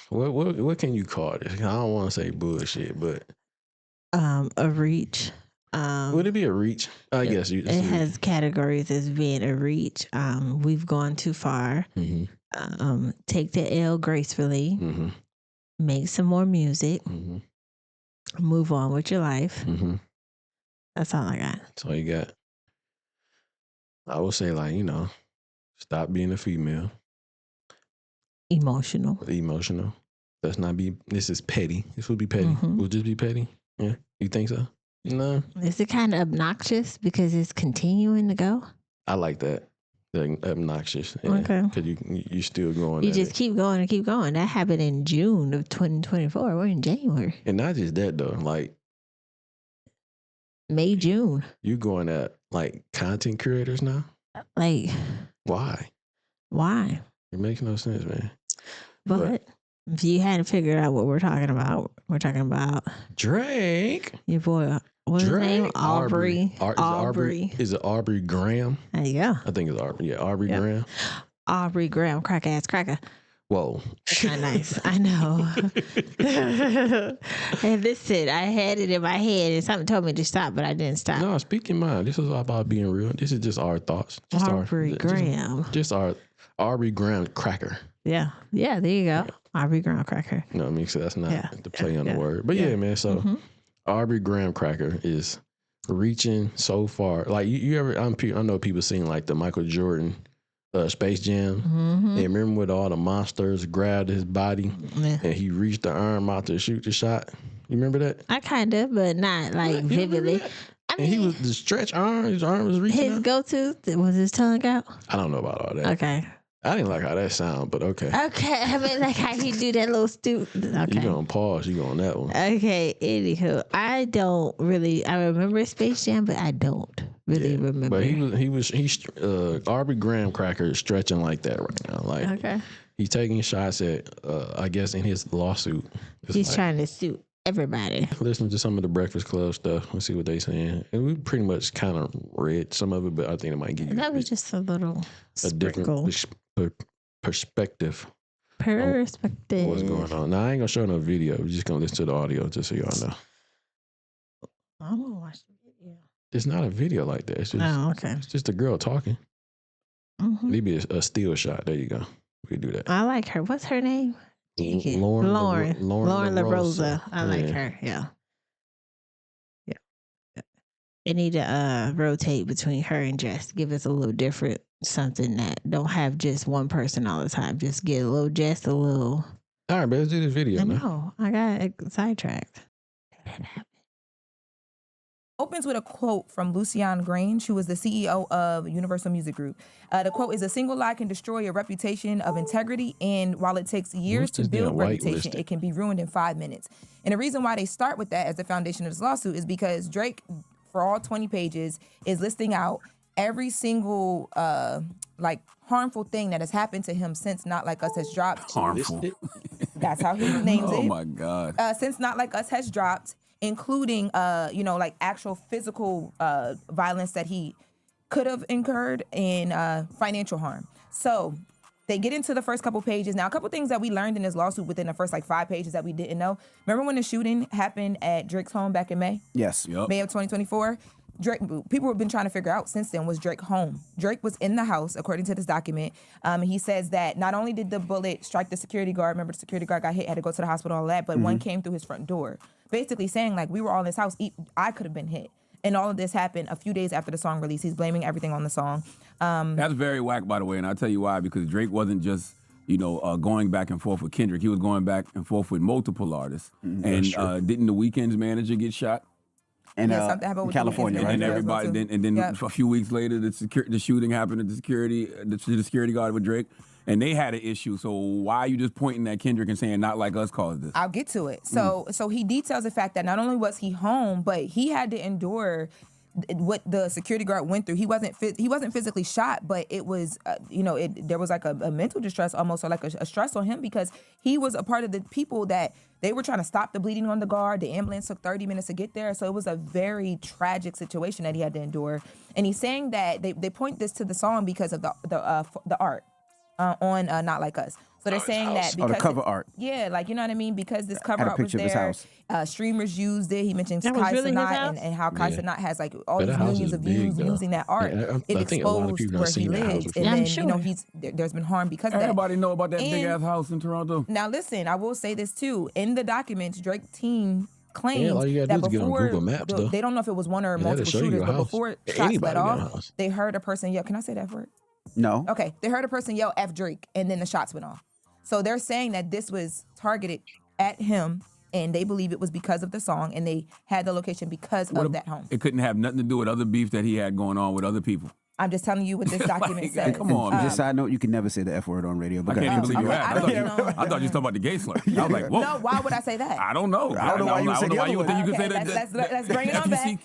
what can you call this? I don't want to say bullshit, but A reach. would it be a reach? I guess you. It has categories as being a reach. We've gone too far. Take the L gracefully. Make some more music. Move on with your life. That's all I got. That's all you got. I would say, like, stop being a female. Emotional. Let's not be. This is petty. This would be petty. We'll just be petty. Yeah, you think so? No. Is it kind of obnoxious because it's continuing to go? I like that. Obnoxious. Yeah. Okay. Because you still going. You just keep going and keep going. That happened in June of 2024. We're in January. And not just that though. Like May, June. You going at like content creators now? Like why? Why? It makes no sense, man. But if you hadn't figured out what we're talking about Drake. Your boy. What's his name? Aubrey. Aubrey. Is it Aubrey Graham? Yeah. I think it's Aubrey. Yeah, Aubrey Graham. Aubrey Graham, crack ass cracker. Whoa. That's not nice. I know. And listen, I had it in my head and something told me to stop, but I didn't stop. No, speak your mind. This is all about being real. This is just our thoughts. Just Aubrey Graham. Just our Aubrey Graham cracker. Yeah. Yeah, there you go. Aubrey Graham cracker. You know what I mean? So that's not the play on the word. But yeah, man. So Aubrey Graham cracker is reaching so far. Like you ever, I know people seen like the Michael Jordan Space Jam. And remember with all the monsters grabbed his body and he reached the arm out to shoot the shot. You remember that? I kind of, but not like vividly. I mean, he was the stretch arm. His arm was reaching. His go-to was his tongue out. I don't know about all that. Okay. I didn't like how that sound, but okay. Okay, I mean, like how he do that little Okay. You gonna pause? You on that one? Okay. Anywho, I remember Space Jam, but I don't really remember. But he's Aubrey Graham cracker is stretching like that right now. Like he's taking shots at I guess in his lawsuit. He's trying to sue everybody. Listen to some of the Breakfast Club stuff and see what they saying. And we pretty much kind of read some of it, but I think it might give you that was just a different perspective. What's going on? Now I ain't gonna show no video. We're just gonna listen to the audio just so y'all know. I'm gonna watch the video. It's not a video like that. It's just, It's just a girl talking. It'd be a still shot. There you go. We do that. I like her. What's her name? Lauren LaRosa. I like her. Yeah. They need to rotate between her and Jess. Give us a little different something that don't have just one person all the time. Just get a little Jess, a little. All right, but let's do this video. I know. I got sidetracked. That happened. Opens with a quote from Lucian Grange, who was the CEO of Universal Music Group. The quote is, "A single lie can destroy a reputation of integrity, and while it takes years to build reputation, it can be ruined in 5 minutes." And the reason why they start with that as the foundation of this lawsuit is because Drake, for all 20 pages, is listing out every single harmful thing that has happened to him since Not Like Us has dropped. Harmful. That's how he names it. Oh my God. Since Not Like Us has dropped, including actual physical violence that he could have incurred and financial harm. So they get into the first couple pages. Now, a couple things that we learned in this lawsuit within the first 5 pages that we didn't know. Remember when the shooting happened at Drake's home back in May? Yes. Yep. May of 2024? Drake, people have been trying to figure out since then, was Drake home? Drake was in the house, according to this document. He says that not only did the bullet strike the security guard, remember the security guard got hit, had to go to the hospital and all that, but one came through his front door. Basically saying, like, we were all in this house, I could have been hit. And all of this happened a few days after the song release. He's blaming everything on the song. That's very whack, by the way, and I'll tell you why. Because Drake wasn't just, going back and forth with Kendrick. He was going back and forth with multiple artists. And didn't the Weeknd's manager get shot? And something happened with California, the right? And everybody, then a few weeks later, the shooting happened at the security guard with Drake. And they had an issue. So why are you just pointing at Kendrick and saying Not Like Us caused this? I'll get to it. So he details the fact that not only was he home, but he had to endure what the security guard went through. He wasn't physically shot, but it was there was like a mental distress almost, or like a stress on him, because he was a part of the people that they were trying to stop the bleeding on the guard. The ambulance took 30 minutes to get there. So it was a very tragic situation that he had to endure. And he's saying that they point this to the song because of the art on Not Like Us. So they're saying that because the cover art. Yeah, like you know what I mean? Because this cover Had a art was picture of his there. house. Streamers used it. He mentioned That was Kai really his Cenat house? and how Kai Cenat has like all But these that house millions is of views big, though. using that art. Yeah, It I think a lot of exposed people where have he seen that house lives, before. and Yeah, I'm then you know sure. there's been harm because of that. Everybody know about that big And- ass house in Toronto. Now listen, I will say this too. In the documents, Drake team claims all you gotta do that is get on before Google Maps, though. they don't know if it was one or Yeah, they'll multiple show you shooters, a but house. before shots Anybody let got a off, house. they heard a person yell. Can I say that word? No. Okay, they heard a person yell F Drake, and then the shots went off. So they're saying that this was targeted at him, and they believe it was because of the song, and they had the location because of that home. It couldn't have nothing to do with other beef that he had going on with other people. I'm just telling you what this document says. Come on, man. Just side note, you can never say the F word on radio. I But can't even believe you okay, asked. I I thought don't you, know. I thought you was talking about the gay slur. I was like, whoa. No, why would I say that? I don't know. I don't know why you I say don't know the why other you would one. think you could say Okay, that. let's bring it on back.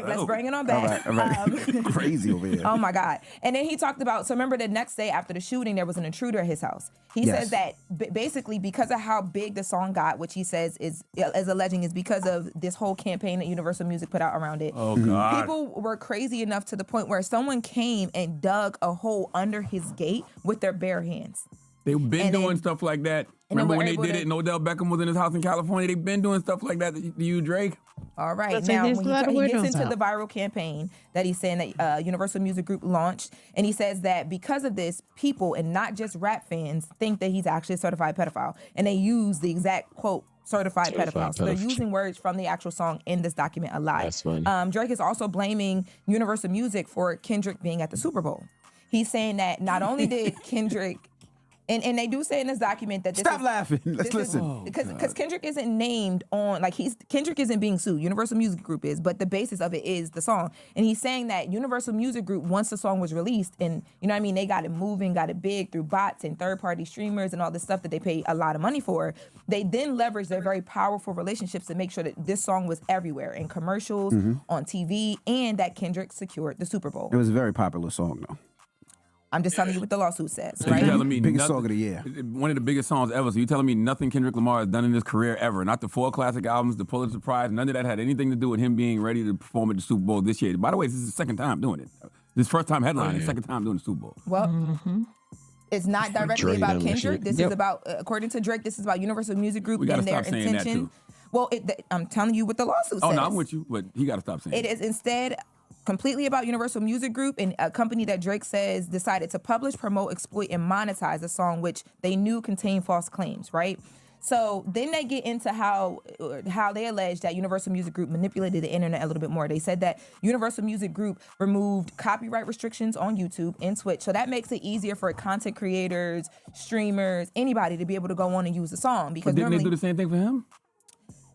Let's bring it on back. All right. Crazy over here. Oh my God. And then he talked about, so remember the next day after the shooting, there was an intruder at his house. He Yes. says that basically because of how big the song got, which he says is alleging is because of this whole campaign that Universal Music put out around it. Oh, God. People were crazy enough to the point where someone came and dug a hole under his gate with their bare hands. They've been And doing then- stuff like that. and then Remember we're when they able did to- it and Odell Beckham was in his house in California? They've been doing stuff like that to you, Drake. All right. Let's Now, say there's when a lot of he weirdos gets into out. the viral campaign that he's saying that Universal Music Group launched, and he says that because of this, people, and not just rap fans, think that he's actually a certified pedophile. And they use the exact quote, certified pedophile. So they're using words from the actual song in this document a lot. That's funny. Drake is also blaming Universal Music for Kendrick being at the Super Bowl. He's saying that not only did Kendrick, and they do say in this document that this Stop is, laughing. Let's listen. because Kendrick isn't named on Kendrick isn't being sued. Universal Music Group is, but the basis of it is the song. And he's saying that Universal Music Group, once the song was released, and you know what I mean, they got it moving, got it big through bots and third-party streamers and all this stuff that they pay a lot of money for. They then leveraged their very powerful relationships to make sure that this song was everywhere in commercials, on TV, and that Kendrick secured the Super Bowl. It was a very popular song, though. I'm just telling you what the lawsuit says, So right? you telling me Biggest nothing- song of the year. One of the biggest songs ever. So you telling me nothing Kendrick Lamar has done in his career ever? Not the 4 classic albums, the Pulitzer Prize, none of that had anything to do with him being ready to perform at the Super Bowl this year. By the way, this is his second time doing it. This first time headlining, second time doing the Super Bowl. Well, it's not directly Drake about done that Kendrick. shit. This is about, according to Drake, this is about Universal Music Group We gotta and their stop saying that, intention. too. Well, I'm telling you what the lawsuit Oh says. no, I'm with you, but he got to stop saying It is instead completely about Universal Music Group and a company that Drake says decided to publish, promote, exploit, and monetize a song which they knew contained false claims, right? So then they get into how they allege that Universal Music Group manipulated the internet a little bit more. They said that Universal Music Group removed copyright restrictions on YouTube and Twitch. So that makes it easier for content creators, streamers, anybody to be able to go on and use the song. Because But didn't they normally, do the same thing for him?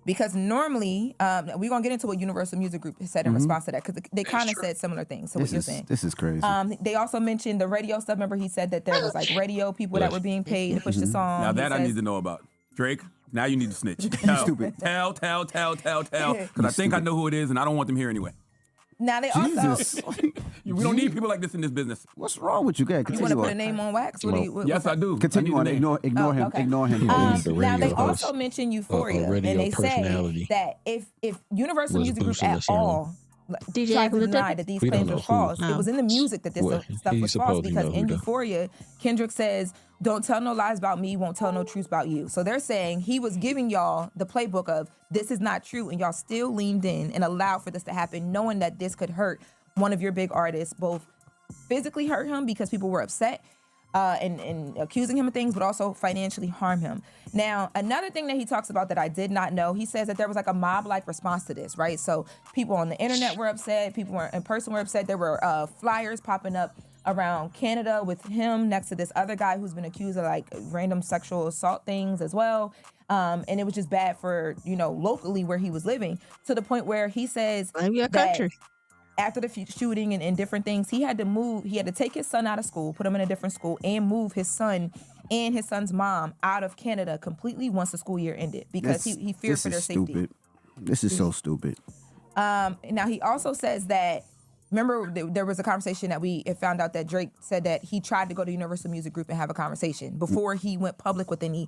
we're going to get into what Universal Music Group said in response to that, because they kind of said similar things to what you're saying. This is crazy. They also mentioned the radio stuff. Remember, he said that there was like radio people that were being paid to push the song. Now He that I says- need to know about. Drake, now you need to snitch. Tell, stupid. Tell. Because I think I know who it is, and I don't want them here anyway. Now they also. Jesus. We don't need people like this in this business. What's wrong with you? Go ahead. You want to Continue put a on. name on wax? What do you, Yes, I do. Continue I on. need the name. Ignore him. okay. Ignore him. The Now they radio also host, mentioned Euphoria, radio and they personality say that if Universal was Music Group boosting the at song. all DJ tried to Khaled? deny that these We don't claims know were who. false, it was in the music that this Well, stuff he was false, supposedly because know in who, though. Euphoria, Kendrick says, "Don't tell no lies about me, won't tell no truths about you." So they're saying he was giving y'all the playbook of this is not true, and y'all still leaned in and allowed for this to happen, knowing that this could hurt one of your big artists, both physically hurt him because people were upset and accusing him of things, but also financially harm him. Now, another thing that he talks about that I did not know, he says that there was like a mob-like response to this, right? So people on the internet were upset, people were in person were upset. There were flyers popping up around Canada with him next to this other guy who's been accused of like random sexual assault things as well. And it was just bad for, locally where he was living, to the point where he says Blame your that country. after the shooting and different things, he had to take his son out of school, put him in a different school, and move his son and his son's mom out of Canada completely once the school year ended, because he feared for their safety. Stupid. This is so stupid. Now he also says that remember there was a conversation that we found out that Drake said that he tried to go to Universal Music Group and have a conversation before he went public with any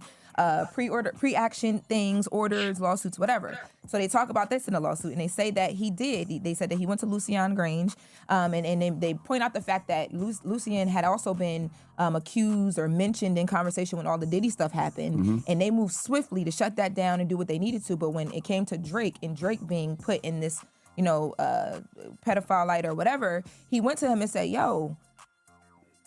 pre-action things, orders, lawsuits, whatever. So they talk about this in the lawsuit, and they say that he did. They said that he went to Lucian Grange, and they point out the fact that Lucian had also been accused or mentioned in conversation when all the Diddy stuff happened, and they moved swiftly to shut that down and do what they needed to. But when it came to Drake and Drake being put in this, pedophile light or whatever, he went to him and said, yo,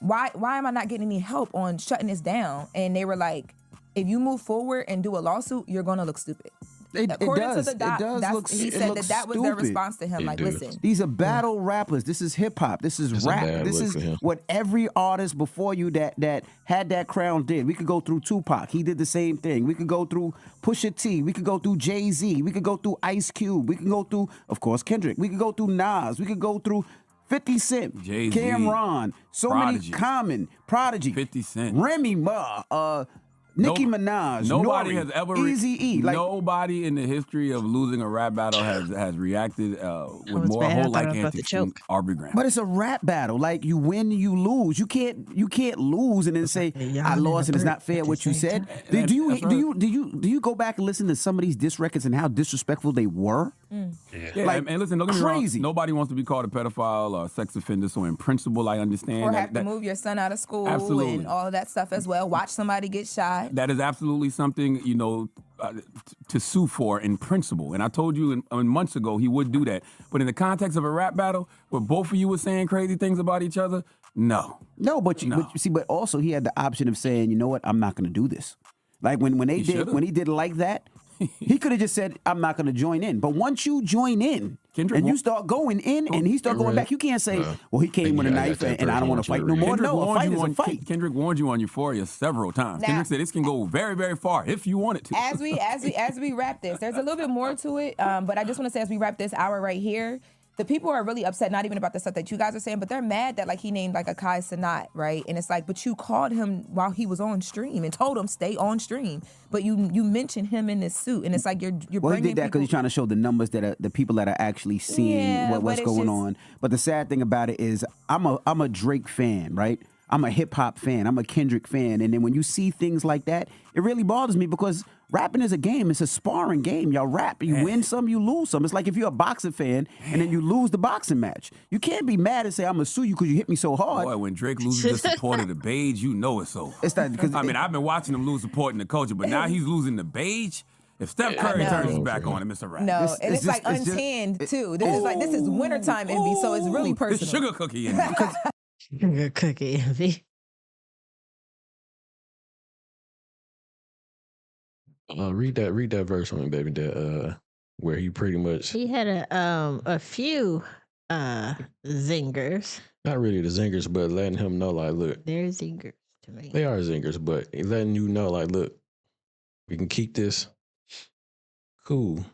why am I not getting any help on shutting this down? And they were like, if you move forward and do a lawsuit, you're going to look stupid. According to the doc, he said that was their response to him. Like, listen, these are battle rappers. This is hip hop. This is rap. This is what every artist before you that had that crown did. We could go through Tupac. He did the same thing. We could go through Pusha T. We could go through Jay-Z. We could go through Ice Cube. We could go through, of course, Kendrick. We could go through Nas. We could go through 50 Cent, Jay-Z, Cameron, so Prodigy. many Common, Prodigy, 50 Cent, Remy Ma, Nicki Minaj, nobody Nori, has ever Eazy-E. Nobody in the history of losing a rap battle has reacted with more whole-like antics than Aubrey Graham. But it's a rap battle. Like, you win, you lose. You can't lose and then say I lost and it's not fair what you said. Do you go back and listen to some of these diss records and how disrespectful they were? Yeah, like, and listen, don't get me wrong. Nobody wants to be called a pedophile or a sex offender. So in principle, I understand. Or have to move your son out of school and all of that stuff as well. Watch somebody get shot. That is absolutely something, to sue for in principle. And I told you months ago he would do that. But in the context of a rap battle where both of you were saying crazy things about each other, no. No, but also he had the option of saying, you know what, I'm not going to do this. Like when he did it like that, he could have just said, I'm not going to join in. But once you join in and you start going in and he start going back, you can't say, well, he came with a knife and I don't want to fight no more. No, a fight is a fight. Kendrick warned you on Euphoria several times. Now, Kendrick said this can go very, very far if you want it to. As we wrap this, there's a little bit more to it, but I just want to say as we wrap this hour right here, the people are really upset, not even about the stuff that you guys are saying, but they're mad that he named Akai Sanat, right? And it's like, but you called him while he was on stream and told him stay on stream, but you mentioned him in this suit, and it's like you're well, he did that because he's trying to show the numbers that are the people that are actually seeing what's going on. But the sad thing about it is, I'm a Drake fan, right? I'm a hip hop fan. I'm a Kendrick fan, and then when you see things like that, it really bothers me because rapping is a game. It's a sparring game. Y'all rap. You win some, you lose some. It's like if you're a boxing fan and then you lose the boxing match. You can't be mad and say, I'm going to sue you because you hit me so hard. Boy, when Drake loses the support of the beige, you know it's over. It's not, I've been watching him lose support in the culture, but now he's losing the beige. If Steph Curry turns his back on him, it's a wrap. No, and it's like untanned, too. This is wintertime envy, so it's really personal. It's sugar cookie envy. Sugar cookie envy. Read that verse on me, baby. That where he pretty much had a few zingers. Not really the zingers, but letting him know look, they're zingers to me. They are zingers, but letting you know look, we can keep this cool.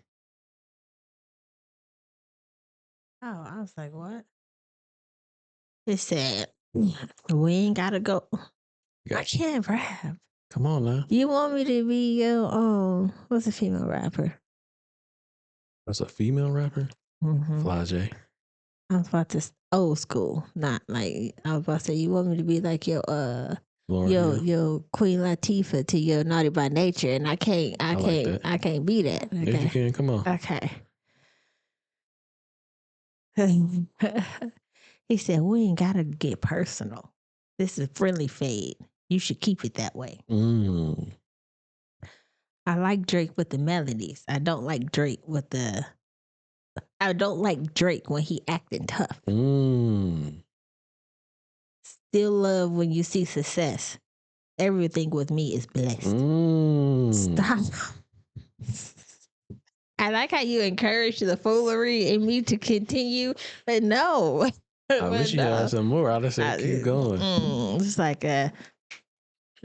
Oh, I was like, what? He said, we ain't gotta go. I can't rap. Come on now. You want me to be your what's a female rapper? That's a female rapper? Mm-hmm. Fly J. I was about to old school, not I was about to say you want me to be like your Queen Latifah to your Naughty by Nature, and I can't be that. Okay. Yes, you can. Come on. Okay. He said, we ain't gotta get personal. This is friendly fade. You should keep it that way. I like Drake with the melodies. I don't like Drake when he acting tough. Still love when you see success. Everything with me is blessed. Stop. I like how you encourage the foolery in me to continue, but no. I wish you had some more. I'd have said keep going. It's like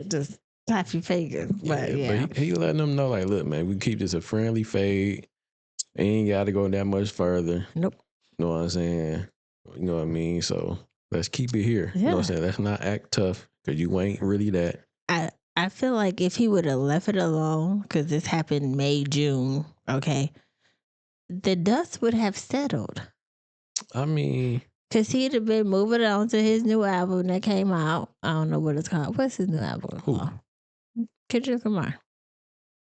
just tap your fingers. But he letting them know, look, man, we keep this a friendly fade. Ain't got to go that much further. Nope. You know what I'm saying? You know what I mean? So let's keep it here. Yeah. You know what I'm saying? Let's not act tough because you ain't really that. I feel like if he would have left it alone, because this happened May, June, okay, the dust would have settled. I mean, Because he'd have been moving on to his new album that came out. I don't know what it's called. What's his new album called? Kendrick Lamar.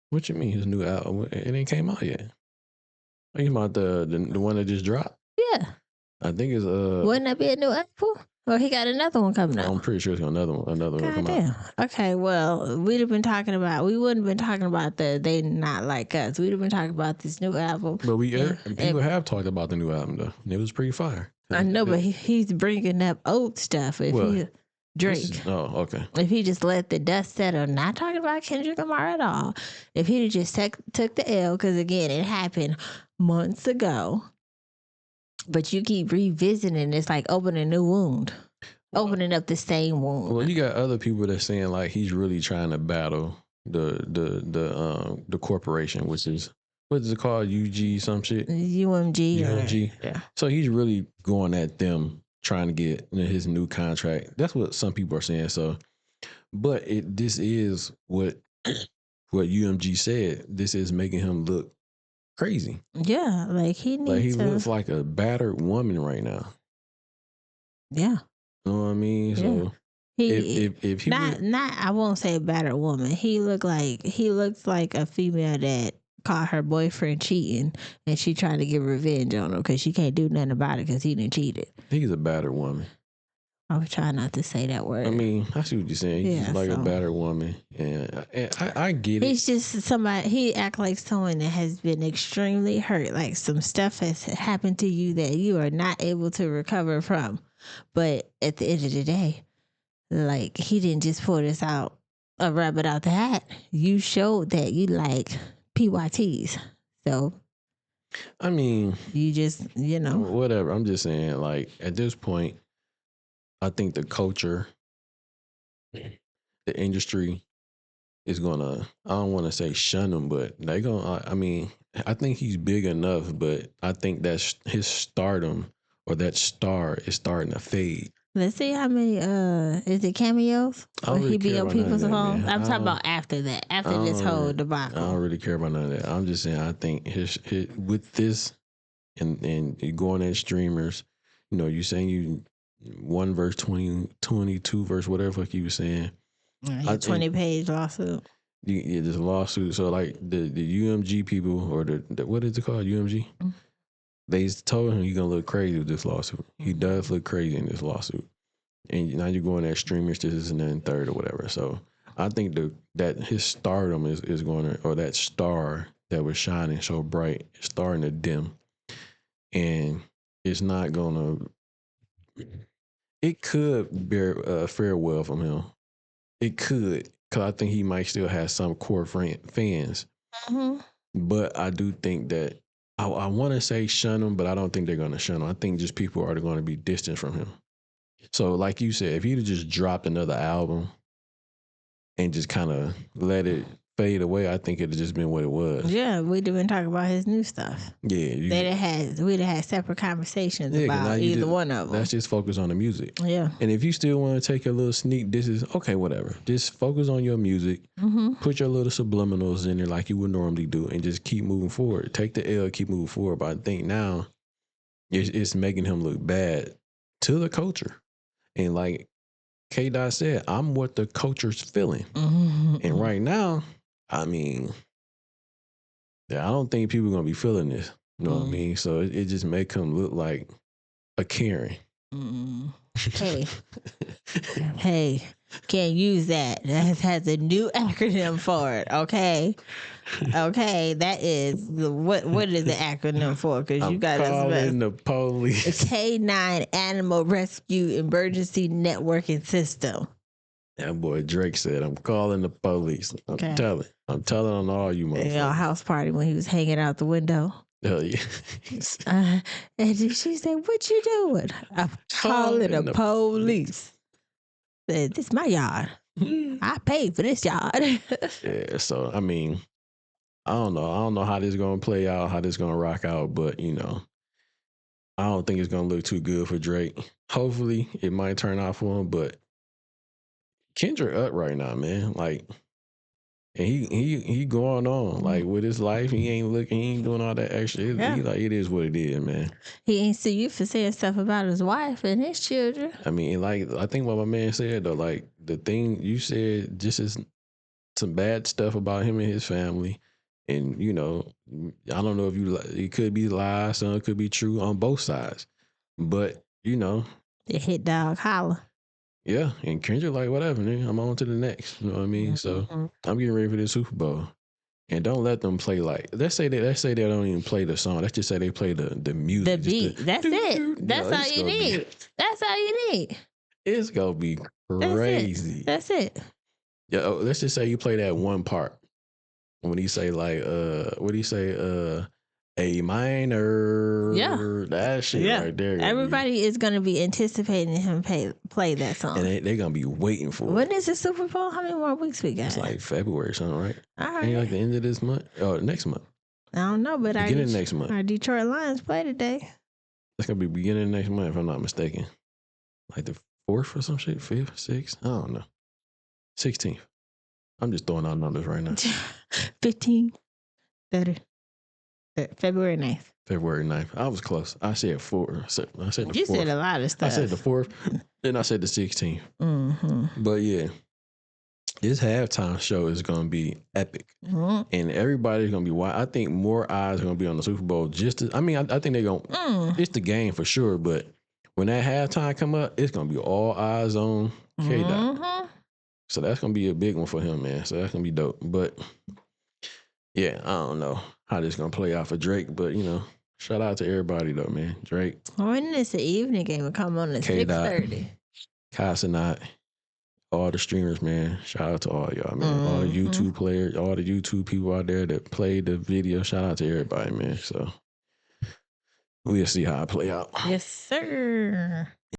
What you mean his new album? It ain't came out yet. Are you about the one that just dropped? Yeah. I think it's Wouldn't that be a new album? Or he got another one coming out? I'm pretty sure it's got another one come out. Okay, well, we wouldn't have been talking about They Not Like Us. We'd have been talking about this new album. But people have talked about the new album though. It was pretty fire. I know, but he's bringing up old stuff. Drake. Okay. If he just let the dust settle, not talking about Kendrick Lamar at all. If he just took the L, because again, it happened months ago. But you keep revisiting, it's like opening a new wound, opening up the same wound. Well, you got other people that saying like he's really trying to battle the corporation, which is what is it called? UG some shit. UMG. Yeah. So he's really going at them, trying to get his new contract. That's what some people are saying. So, but this is what UMG said. This is making him look crazy. Yeah, like he looks like a battered woman right now. Yeah. You know what I mean? So if he I won't say a battered woman. He looks like a female that caught her boyfriend cheating and she trying to get revenge on him because she can't do nothing about it because he done cheated. He's a battered woman. I was trying not to say that word. I mean, I see what you're saying. He's just like a battered woman. And I get it. He's just somebody, he act like someone that has been extremely hurt. Like some stuff has happened to you that you are not able to recover from. But at the end of the day, like he didn't just pull this out, a rabbit out the hat. You showed that you like PYTs. So, I mean, you just, whatever. I'm just saying, like, at this point, I think the culture, the industry is gonna, I don't want to say shun him, but they're gonna, I mean, I think he's big enough, but I think that his stardom or that star is starting to fade. Let's see how many, is it cameos? Or he be on people's phones? I'm talking about after that, after this whole debacle. I don't really care about none of that. I'm just saying, I think his with this and going at streamers, you saying you 1 verse 20, 22 verse whatever like you were saying. 20-page lawsuit. Yeah, this lawsuit. So like the UMG people or the what is it called? UMG? Mm-hmm. They told him he's gonna look crazy with this lawsuit. He does look crazy in this lawsuit. And now you're going at streamers, this and then third or whatever. So I think that his stardom is going to, or that star that was shining so bright is starting to dim. And it's not gonna, it could bear farewell from him. It could, because I think he might still have some core fans. Mm-hmm. But I do think that, I want to say shun him, but I don't think they're going to shun him. I think just people are going to be distant from him. So like you said, if he'd have just dropped another album and just kind of let it fade away, I think it'd have just been what it was. Yeah, we'd have been talking about his new stuff. Yeah. We'd have had separate conversations about either one of them. Let's just focus on the music. Yeah. And if you still want to take a little sneak, this is okay, whatever. Just focus on your music. Mm-hmm. Put your little subliminals in there like you would normally do and just keep moving forward. Take the L, keep moving forward. But I think now it's making him look bad to the culture. And like K-Dot said, I'm what the culture's feeling. Mm-hmm. And right now, I mean, I don't think people are going to be feeling this. You know what I mean? So it just make him look like a Karen. Hey, can't use that. That has a new acronym for it. Okay, that is what is the acronym for? Because you got calling the police. K9 Animal Rescue Emergency Networking System. That boy Drake said, "I'm calling the police." I'm telling on all you motherfuckers. At a house party when he was hanging out the window. Hell yeah. And she said, "What you doing?" "I'm calling the police." Said, "This is my yard. I paid for this yard." Yeah, so I mean, I don't know how this is gonna play out, how this is gonna rock out, but I don't think it's gonna look too good for Drake. Hopefully it might turn out for him, but Kendrick up right now, man. Like And he going on like with his life. He ain't doing all that extra. It is what it is, man. He ain't sue you for saying stuff about his wife and his children. I mean, like I think what my man said though, like the thing you said, just is some bad stuff about him and his family, and I don't know if it could be lies, some could be true on both sides, but the hit dog holler. Yeah, and Kendrick like whatever, nigga. I'm on to the next. You know what I mean? So I'm getting ready for the Super Bowl, and don't let them play like. Let's say they don't even play the song. Let's just say they play the music, the beat. That's it. That's all you need. That's all you need. It's gonna be crazy. That's it. Yeah. Let's just say you play that one part when he say like what do you say A minor. Yeah. That shit right there. Everybody is going to be anticipating him play that song. And they're going to be waiting for it. When is the Super Bowl? How many more weeks we got? It's like February or something, right? All right. Ain't like the end of this month? Oh, next month. I don't know, but beginning of next month. Our Detroit Lions play today. That's going to be beginning of next month, if I'm not mistaken. Like the 4th or some shit? 5th? 6th? I don't know. 16th. I'm just throwing out numbers right now. 15. 30. February 9th. February 9th. I was close. I said 4. I said the 4th. You said a lot of stuff. I said the 4th. Then I said the 16th. But yeah, this halftime show is going to be epic. And everybody's going to be I think more eyes are going to be on the Super Bowl. I think they're going to, it's the game for sure. But when that halftime come up, it's going to be all eyes on K-Dot. So that's going to be a big one for him, man. So that's going to be dope. But yeah, I don't know how this gonna play out for Drake, but shout out to everybody though, man. Drake. When is the evening game? It come on at 6:30. Kai Cenat, all the streamers, man. Shout out to all y'all, man. All the YouTube players, all the YouTube people out there that played the video. Shout out to everybody, man. So we'll see how it play out. Yes, sir.